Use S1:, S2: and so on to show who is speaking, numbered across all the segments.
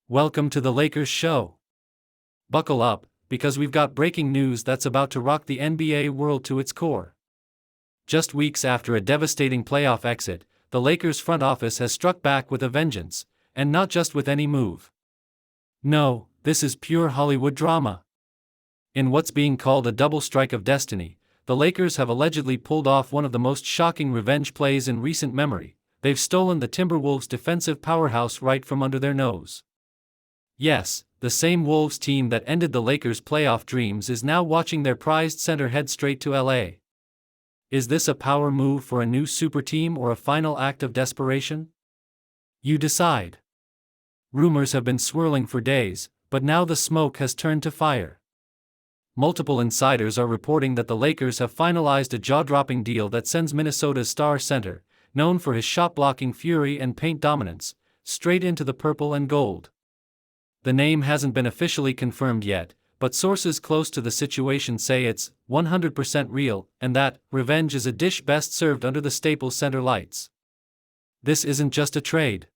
S1: Welcome to the Lakers show. Buckle up, because we've got breaking news that's about to rock the NBA world to its core. Just weeks after a devastating playoff exit, the Lakers front office has struck back with a vengeance, and not just with any move. No, this is pure Hollywood drama. In what's being called a double strike of destiny, the Lakers have allegedly pulled off one of the most shocking revenge plays in recent memory. They've stolen the Timberwolves' defensive powerhouse right from under their nose. Yes, the same Wolves team that ended the Lakers' playoff dreams is now watching their prized center head straight to LA. Is this a power move for a new super team or a final act of desperation? You decide. Rumors have been swirling for days, but now the smoke has turned to fire. Multiple insiders are reporting that the Lakers have finalized a jaw-dropping deal that sends Minnesota's star center, known for his shot-blocking fury and paint dominance, straight into the purple and gold. The name hasn't been officially confirmed yet, but sources close to the situation say it's 100% real, and that revenge is a dish best served under the Staples Center lights. This isn't just a trade.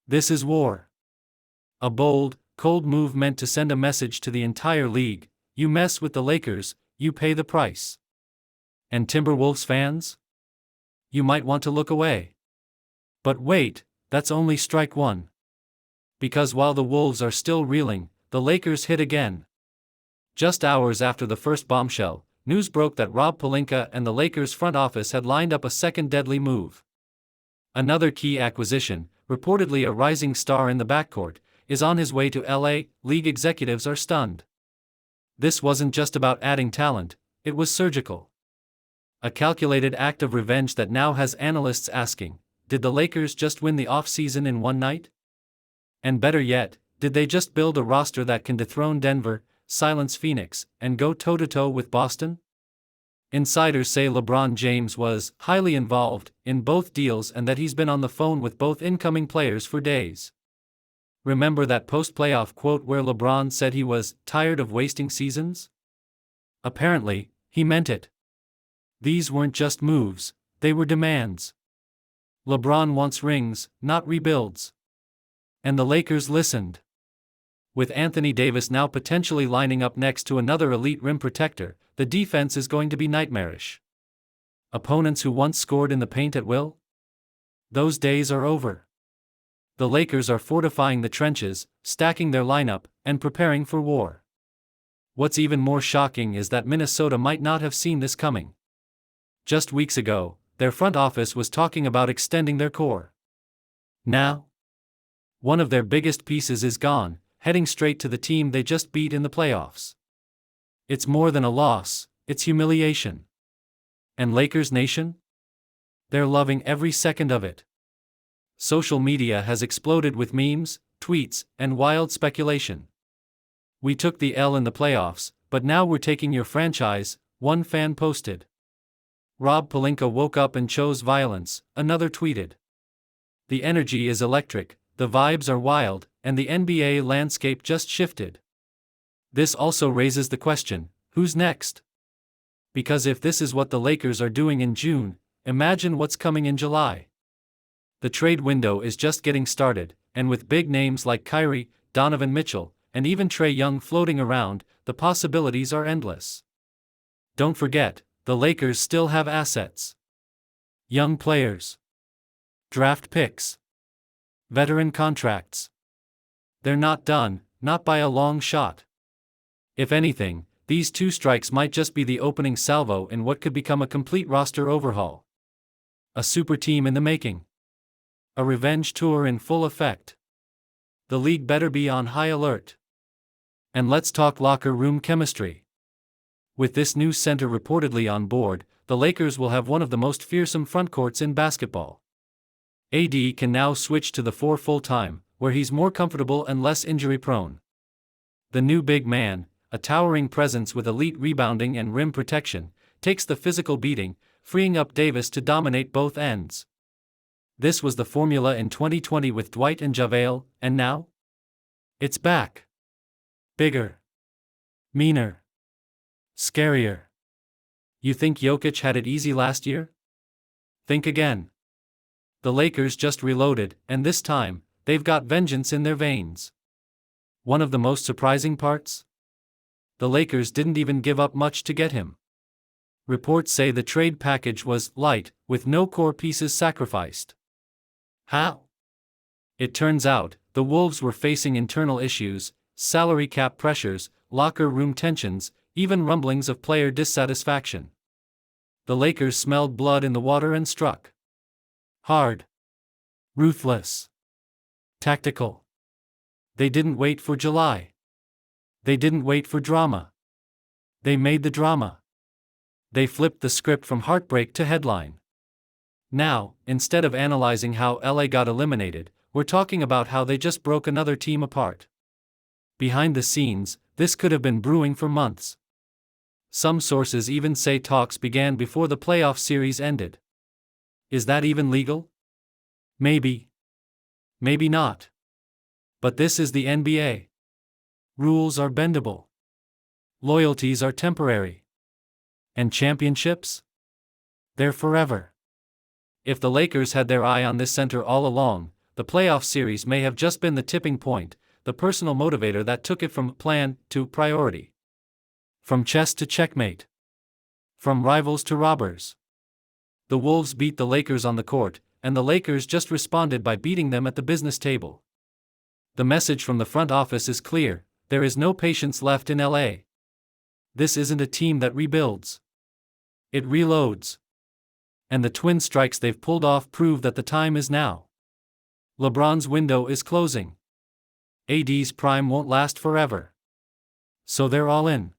S1: This is war. A bold, cold move meant to send a message to the entire league: you mess with the Lakers, you pay the price. And Timberwolves fans? You might want to look away. But wait, that's only strike one. Because while the Wolves are still reeling, the Lakers hit again. Just hours after the first bombshell, news broke that Rob Pelinka and the Lakers front office had lined up a second deadly move. Another key acquisition, reportedly a rising star in the backcourt, is on his way to LA. League executives are stunned. This wasn't just about adding talent, it was surgical. A calculated act of revenge that now has analysts asking, did the Lakers just win the offseason in one night? And better yet, did they just build a roster that can dethrone Denver, silence Phoenix, and go toe-to-toe with Boston? Insiders say LeBron James was highly involved in both deals and that he's been on the phone with both incoming players for days. Remember that post-playoff quote where LeBron said he was tired of wasting seasons? Apparently, he meant it. These weren't just moves, they were demands. LeBron wants rings, not rebuilds. And the Lakers listened. With Anthony Davis now potentially lining up next to another elite rim protector, the defense is going to be nightmarish. Opponents who once scored in the paint at will? Those days are over. The Lakers are fortifying the trenches, stacking their lineup, and preparing for war. What's even more shocking is that Minnesota might not have seen this coming. Just weeks ago, their front office was talking about extending their core. Now, one of their biggest pieces is gone, heading straight to the team they just beat in the playoffs. It's more than a loss, it's humiliation. And Lakers Nation? They're loving every second of it. Social media has exploded with memes, tweets, and wild speculation. We took the L in the playoffs, but now we're taking your franchise, one fan posted. Rob Pelinka woke up and chose violence, another tweeted. The energy is electric, the vibes are wild, and the NBA landscape just shifted. This also raises the question, who's next? Because if this is what the Lakers are doing in June, imagine what's coming in July. The trade window is just getting started, and with big names like Kyrie, Donovan Mitchell, and even Trae Young floating around, the possibilities are endless. Don't forget, the Lakers still have assets. Young players. Draft picks. Veteran contracts. They're not done, not by a long shot. If anything, these two strikes might just be the opening salvo in what could become a complete roster overhaul. A super team in the making. A revenge tour in full effect. The league better be on high alert. And let's talk locker room chemistry. With this new center reportedly on board, the Lakers will have one of the most fearsome frontcourts in basketball. AD can now switch to the 4 full-time, where he's more comfortable and less injury-prone. The new big man, a towering presence with elite rebounding and rim protection, takes the physical beating, freeing up Davis to dominate both ends. This was the formula in 2020 with Dwight and JaVale, and now? It's back. Bigger. Meaner. Scarier. You think Jokic had it easy last year? Think again. The Lakers just reloaded, and this time, they've got vengeance in their veins. One of the most surprising parts? The Lakers didn't even give up much to get him. Reports say the trade package was light, with no core pieces sacrificed. How? It turns out, the Wolves were facing internal issues, salary cap pressures, locker room tensions, even rumblings of player dissatisfaction. The Lakers smelled blood in the water and struck hard, ruthless, tactical. They didn't wait for July. They didn't wait for drama. They made the drama. They flipped the script from heartbreak to headline. Now, instead of analyzing how LA got eliminated, we're talking about how they just broke another team apart. Behind the scenes, this could have been brewing for months. Some sources even say talks began before the playoff series ended. Is that even legal? Maybe. Maybe not. But this is the NBA. Rules are bendable. Loyalties are temporary. And championships? They're forever. If the Lakers had their eye on this center all along, the playoff series may have just been the tipping point, the personal motivator that took it from plan to priority. From chess to checkmate. From rivals to robbers. The Wolves beat the Lakers on the court, and the Lakers just responded by beating them at the business table. The message from the front office is clear: there is no patience left in LA. This isn't a team that rebuilds. It reloads. And the twin strikes they've pulled off prove that the time is now. LeBron's window is closing. AD's prime won't last forever. So they're all in.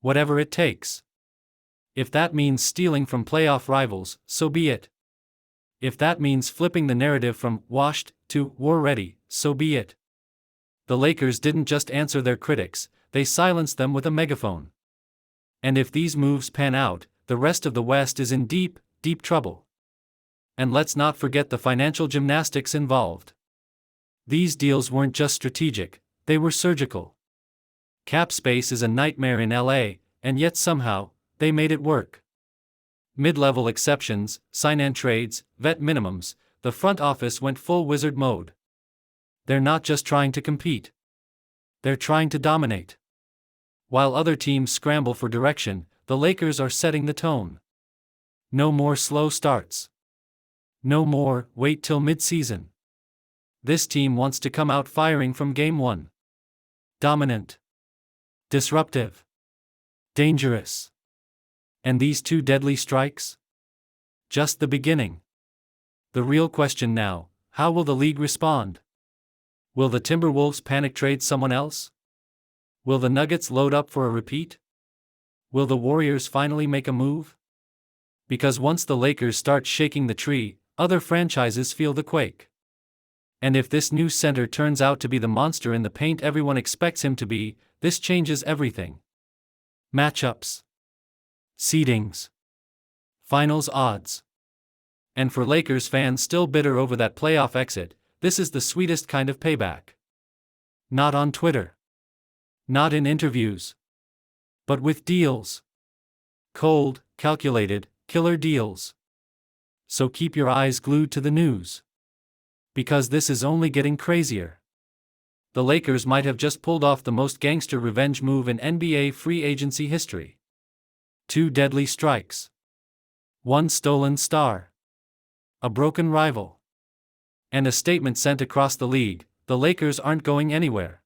S1: Whatever it takes. If that means stealing from playoff rivals, so be it. If that means flipping the narrative from washed to war ready, so be it. The Lakers didn't just answer their critics, they silenced them with a megaphone. And if these moves pan out, the rest of the West is in deep, deep trouble. And let's not forget the financial gymnastics involved. These deals weren't just strategic, they were surgical. Cap space is a nightmare in LA, and yet somehow, they made it work. Mid-level exceptions, sign-and trades, vet minimums, the front office went full wizard mode. They're not just trying to compete. They're trying to dominate. While other teams scramble for direction, the Lakers are setting the tone. No more slow starts. No more wait till mid-season. This team wants to come out firing from game one. Dominant. Disruptive. Dangerous. And these two deadly strikes? Just the beginning. The real question now: how will the league respond? Will the Timberwolves panic trade someone else? Will the Nuggets load up for a repeat? Will the Warriors finally make a move? Because once the Lakers start shaking the tree, other franchises feel the quake. And if this new center turns out to be the monster in the paint everyone expects him to be, this changes everything. Matchups. Seedings. Finals odds. And for Lakers fans still bitter over that playoff exit, this is the sweetest kind of payback. Not on Twitter. Not in interviews. But with deals. Cold, calculated, killer deals. So keep your eyes glued to the news. Because this is only getting crazier. The Lakers might have just pulled off the most gangster revenge move in NBA free agency history. 2 deadly strikes. 1 stolen star. A broken rival. And a statement sent across the league: the Lakers aren't going anywhere.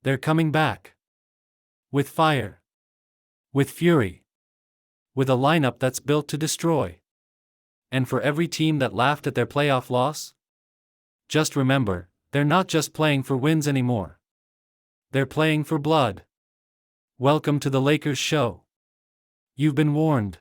S1: They're coming back. With fire. With fury. With a lineup that's built to destroy. And for every team that laughed at their playoff loss, just remember, they're not just playing for wins anymore. They're playing for blood. Welcome to the Lakers show. You've been warned.